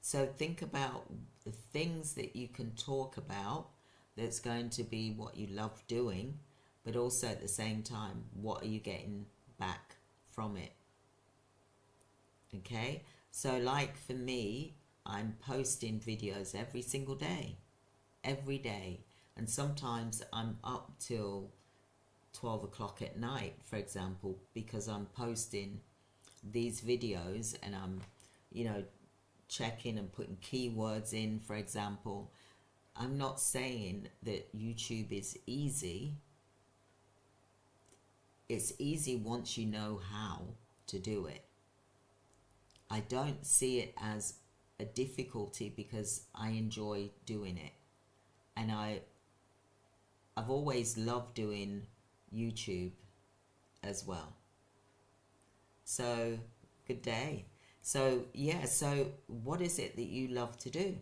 So think about the things that you can talk about that's going to be what you love doing, but also at the same time, what are you getting back from it? Okay, so like for me, I'm posting videos every single day, every day, and sometimes I'm up till 12 o'clock at night, for example, because I'm posting these videos and I'm, checking and putting keywords in, for example. I'm not saying that YouTube is easy. It's easy once you know how to do it. I don't see it as a difficulty because I enjoy doing it. And I've always loved doing YouTube as well. So, good day. So, so what is it that you love to do?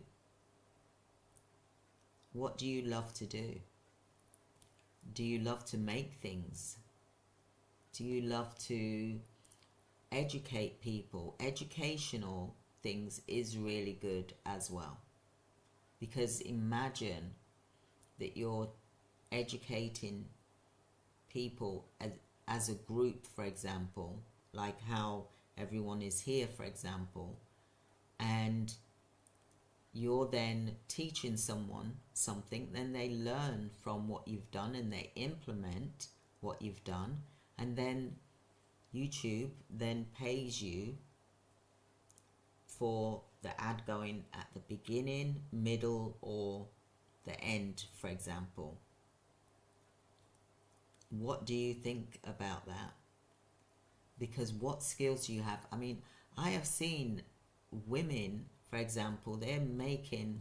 What do you love to do? Do you love to make things? Do you love to educate people? Educational things is really good as well. Because imagine that you're educating people as a group, for example, like how everyone is here, for example, and you're then teaching someone something, then they learn from what you've done and they implement what you've done, and then YouTube then pays you for the ad going at the beginning, middle, or the end, for example. What do you think about that? Because what skills do you have? I mean, I have seen women, for example, they're making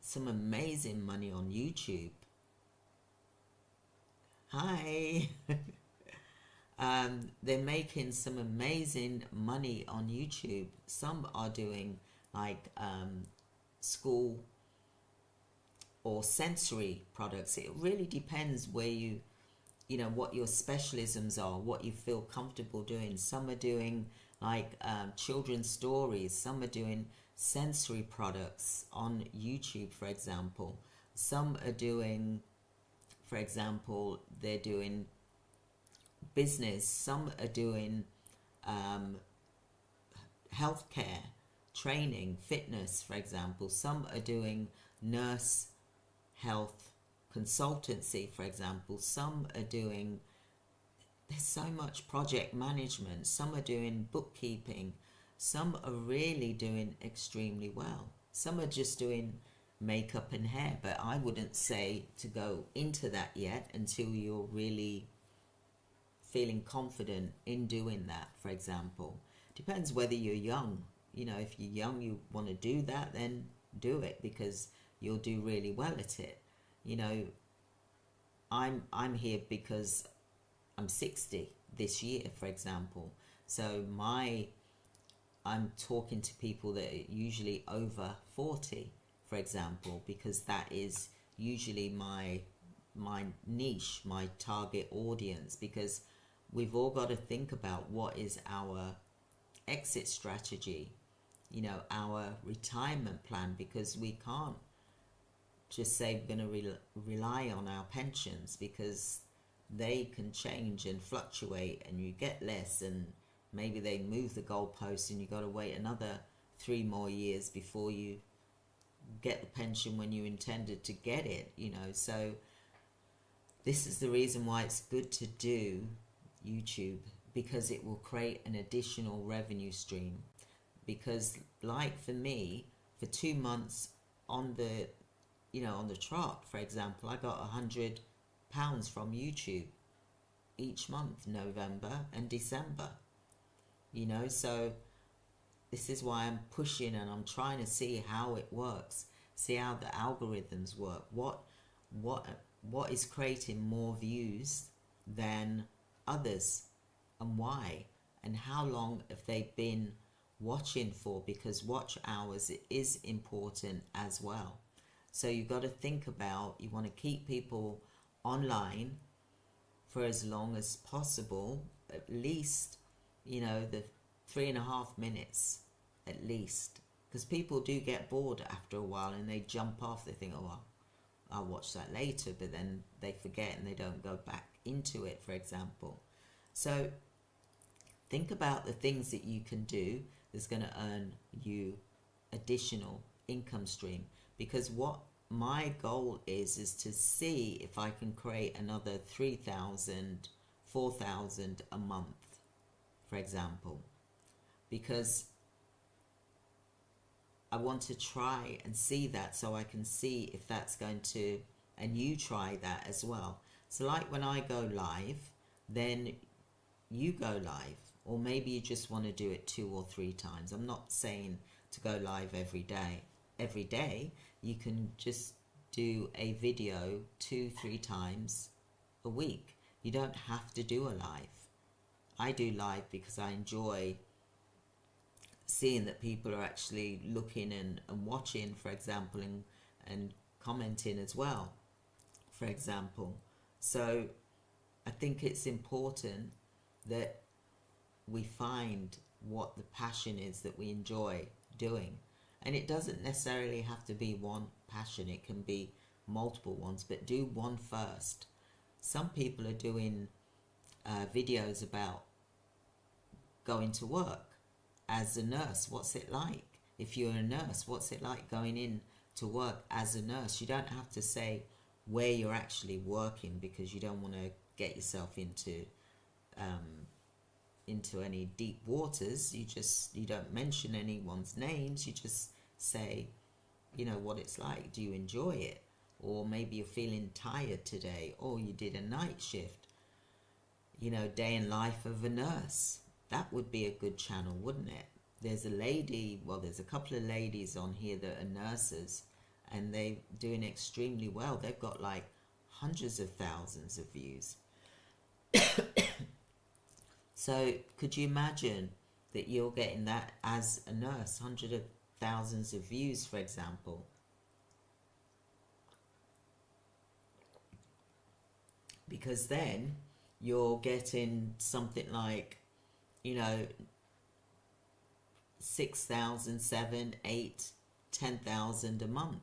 some amazing money on YouTube. Hi. They're making some amazing money on YouTube. Some are doing like school or sensory products. It really depends where what your specialisms are, what you feel comfortable doing. Some are doing like children's stories. Some are doing sensory products on YouTube, for example. Some are doing, for example, they're doing business. Some are doing healthcare, training, fitness, for example. Some are doing nurse health consultancy, for example. Some are doing, there's so much project management. Some are doing bookkeeping. Some are really doing extremely well. Some are just doing makeup and hair, but I wouldn't say to go into that yet until you're really feeling confident in doing that, for example. Depends whether you're young. If you're young, you want to do that, then do it, because you'll do really well at it. I'm here because I'm 60 this year, for example. So I'm talking to people that are usually over 40, for example, because that is usually my niche, my target audience, because we've all got to think about what is our exit strategy, our retirement plan, because we can't just say we're going to rely on our pensions, because they can change and fluctuate and you get less, and maybe they move the goalposts and you got to wait another 3 more years before you get the pension when you intended to get it, So this is the reason why it's good to do YouTube, because it will create an additional revenue stream. Because like for me, for 2 months on the on the trot, for example, I got £100 from YouTube each month, November and December. So this is why I'm pushing and I'm trying to see how it works, see how the algorithms work, what is creating more views than others, and why, and how long have they been watching for, because watch hours is important as well. So you've got to think about, you want to keep people online for as long as possible, at least, the 3.5 minutes at least. because people do get bored after a while and they jump off. They think, oh, well, I'll watch that later, but then they forget and they don't go back into it, for example. So think about the things that you can do that's going to earn you additional income stream, because what my goal is to see if I can create another 3,000, 4,000 a month, for example, because I want to try and see that, so I can see if that's going to, and you try that as well. So like when I go live, then you go live, or maybe you just want to do it 2 or 3 times. I'm not saying to go live every day. Every day you can just do a video 2-3 times a week. You don't have to do a live. I do live because I enjoy seeing that people are actually looking and watching, for example, and commenting as well, for example. So I think it's important that we find what the passion is that we enjoy doing. And it doesn't necessarily have to be one passion, it can be multiple ones, but do one first. Some people are doing videos about going to work as a nurse. What's it like? If you're a nurse, what's it like going in to work as a nurse? You don't have to say where you're actually working, because you don't want to get yourself into any deep waters. You don't mention anyone's names. You just say, you know, what it's like. Do you enjoy it? Or maybe you're feeling tired today, or you did a night shift. You know, day in life of a nurse. That would be a good channel, wouldn't it? There's a couple of ladies on here that are nurses, and they're doing extremely well. They've got like hundreds of thousands of views. So could you imagine that you're getting that as a nurse, hundreds of thousands of views, for example? Because then you're getting something like, you know, 6,000, 7,000, 8,000, 10,000 a month,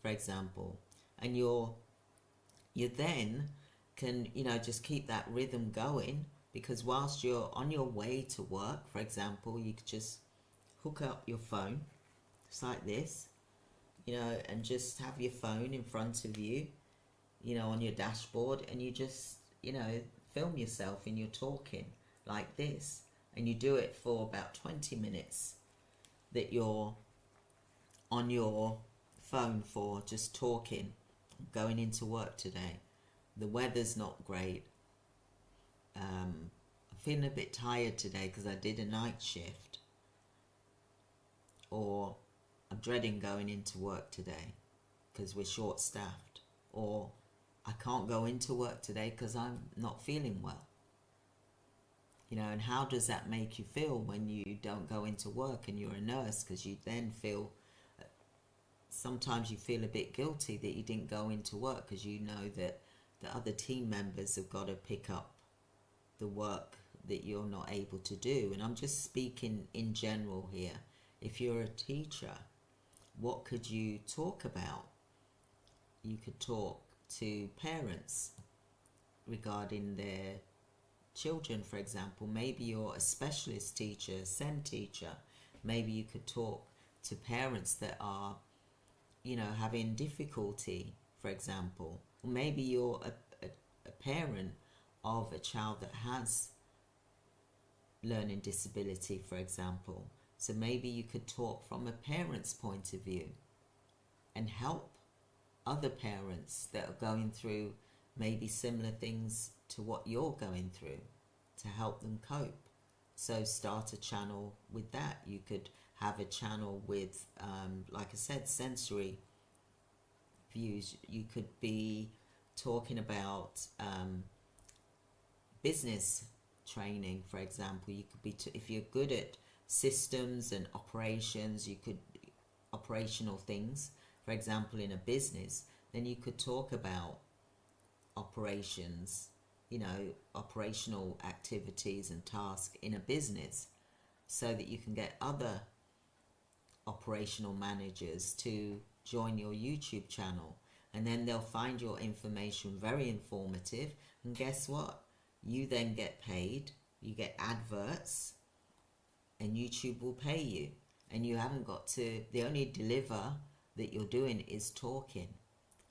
for example. And you then can, you know, just keep that rhythm going, because whilst you're on your way to work, for example, you could just hook up your phone, just like this, you know, and just have your phone in front of you, you know, on your dashboard, and you just, you know, film yourself and you're talking like this, and you do it for about 20 minutes that you're on your phone for just talking, going into work today. The weather's not great. I'm feeling a bit tired today because I did a night shift. Or I'm dreading going into work today because we're short-staffed. Or I can't go into work today because I'm not feeling well. You know, and how does that make you feel when you don't go into work and you're a nurse? Because you then feel, sometimes you feel a bit guilty that you didn't go into work, because you know that the other team members have got to pick up the work that you're not able to do. And I'm just speaking in general here. If you're a teacher, what could you talk about? You could talk to parents regarding their children, for example. Maybe you're a specialist teacher, a SEND teacher. Maybe you could talk to parents that are, you know, having difficulty, for example. Or maybe you're a parent of a child that has learning disability, for example. So maybe you could talk from a parent's point of view and help other parents that are going through maybe similar things to what you're going through, to help them cope. So start a channel with that. You could have a channel with, like I said, sensory views. You could be talking about business training, for example. You could be, if you're good at systems and operations, you could, operational things, for example, in a business, then you could talk about operations, you know, operational activities and tasks in a business, so that you can get other operational managers to join your YouTube channel, and then they'll find your information very informative, and guess what? You then get paid, you get adverts, and YouTube will pay you, and you haven't got to, the only deliver that you're doing is talking,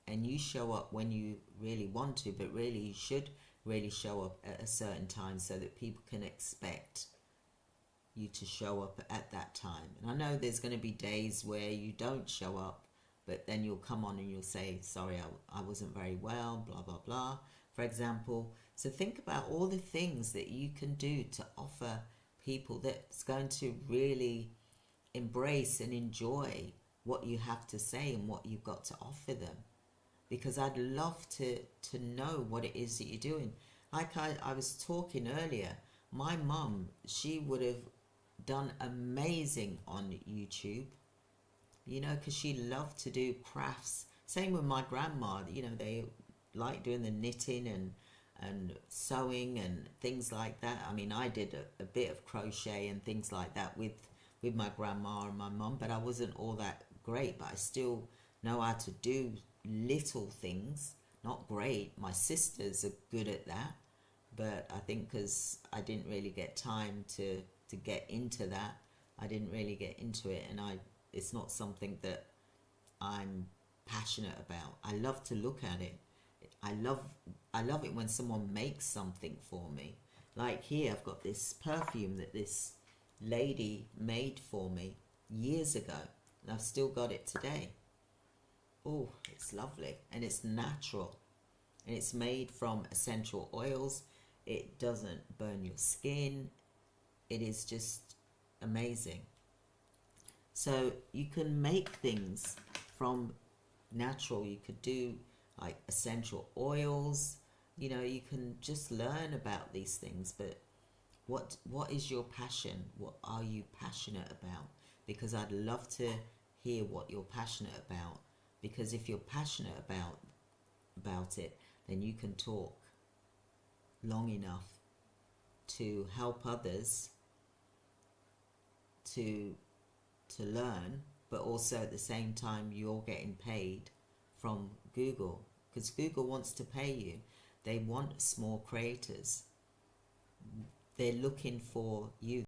and you show up when you really want to, but really you should really show up at a certain time so that people can expect you to show up at that time. And I know there's going to be days where you don't show up, but then you'll come on and you'll say, sorry, I wasn't very well, blah blah blah, for example. So think about all the things that you can do to offer people that's going to really embrace and enjoy what you have to say and what you've got to offer them, because I'd love to know what it is that you're doing. Like I was talking earlier, my mum, she would have done amazing on YouTube, you know, because she loved to do crafts. Same with my grandma, you know, they like doing the knitting and sewing and things like that. I mean, I did a bit of crochet and things like that with my grandma and my mum, but I wasn't all that great, but I still know how to do little things. Not great. My sisters are good at that, but I think because I didn't really get time to get into that, I didn't really get into it, and it's not something that I'm passionate about. I love to look at it. I love it when someone makes something for me. Like here, I've got this perfume that this lady made for me years ago, and I've still got it today. Oh, it's lovely, and it's natural, and it's made from essential oils. It doesn't burn your skin. It is just amazing. So you can make things from natural. You could do like essential oils, you know, you can just learn about these things. But what is your passion? What are you passionate about? Because I'd love to hear what you're passionate about, because if you're passionate about it, then you can talk long enough to help others to learn, but also at the same time you're getting paid from Google, because Google wants to pay you. They want small creators. They're looking for you.